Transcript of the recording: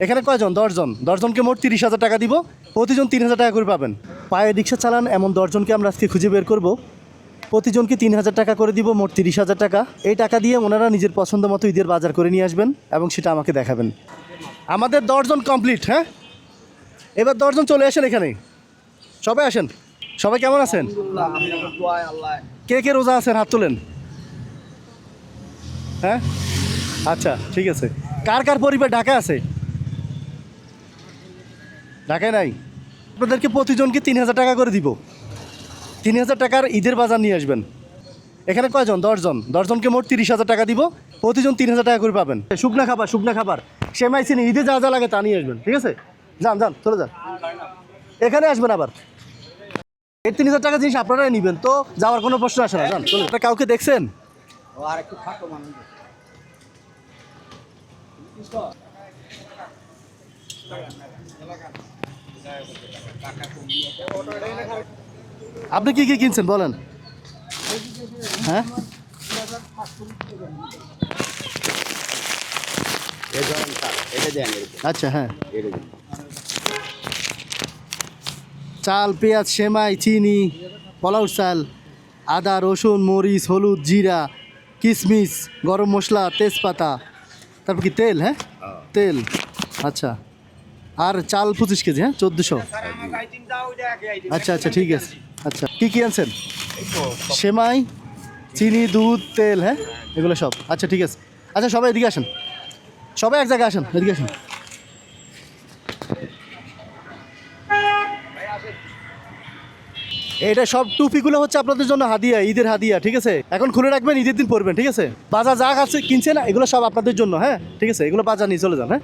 এখানে কয়জন? 10 জন। 10 জনকে মোট 30,000 টাকা দিব, প্রতিজন 3,000 টাকা করে পাবেন। পায়ে রিক্সা চালান এমন 10 জনকে আমরা আজকে খুঁজে বের করব, প্রতিজনকে 3,000 টাকা করে দিব, মোট 30,000 টাকা। এই টাকা দিয়ে ওনারা নিজের পছন্দ মতো ঈদের বাজার করে নিয়ে আসবেন এবং সেটা আমাকে দেখাবেন। আমাদের 10 জন কমপ্লিট। হ্যাঁ, এবার 10 জন চলে আসেন এখানে, সবাই আসেন। সবাই কেমন আছেন? কে কে রোজা আছেন হাত তোলেন। হ্যাঁ, আচ্ছা ঠিক আছে। কার কার পরিবার ঢাকা আছে? ঢাকায় নাই? আপনাদেরকে প্রতিজনকে 3,000 টাকা করে দিব, 3,000 টাকার ঈদের বাজার নিয়ে আসবেন। এখানে কয়জন? 10 জন। 10 জনকে মোট 30,000 টাকা দিব, প্রতিজন 3,000 টাকা করে পাবেন। শুকনা খাবার সেমাই চিনি ঈদে যা যা লাগে তা নিয়ে আসবেন, ঠিক আছে? যান যান, চলে যান, এখানে আসবেন আবার। এই 3,000 টাকা জিনিস আপনারাই নেবেন, তো যাওয়ার কোনো প্রশ্ন আসে না। যান চলে। আপনারা কাউকে দেখছেন? আপনি কি কি কিনছেন বলেন? হ্যাঁ, আচ্ছা হ্যাঁ, চাল, পেঁয়াজ, সেমাই, চিনি, পোলাও চাল, আদা, রসুন, মরিচ, হলুদ, জিরা, কিশমিশ, গরম মশলা, তেজপাতা, তারপর কি তেল? হ্যাঁ, তেল। আচ্ছা, আর চাল 25 কেজি। হ্যাঁ, 1400। আচ্ছা আচ্ছা ঠিক আছে। আচ্ছা, কী কী আনছেন? সেমাই, চিনি, দুধ, তেল। হ্যাঁ, এগুলো সব। আচ্ছা ঠিক আছে। আচ্ছা সবাই এদিকে আসেন, সবাই এক জায়গায় আসেন, এদিকে আসেন। এটা সব টুপিগুলো হচ্ছে আপনাদের জন্য হাদিয়া, ঈদের হাদিয়া, ঠিক আছে? এখন খুলে রাখবেন, ঈদের দিন পরবেন, ঠিক আছে? বাজার যা আছে কিনছেন এগুলো সব আপনাদের জন্য। হ্যাঁ ঠিক আছে, এগুলো বাজার নিয়ে চলে যান। হ্যাঁ।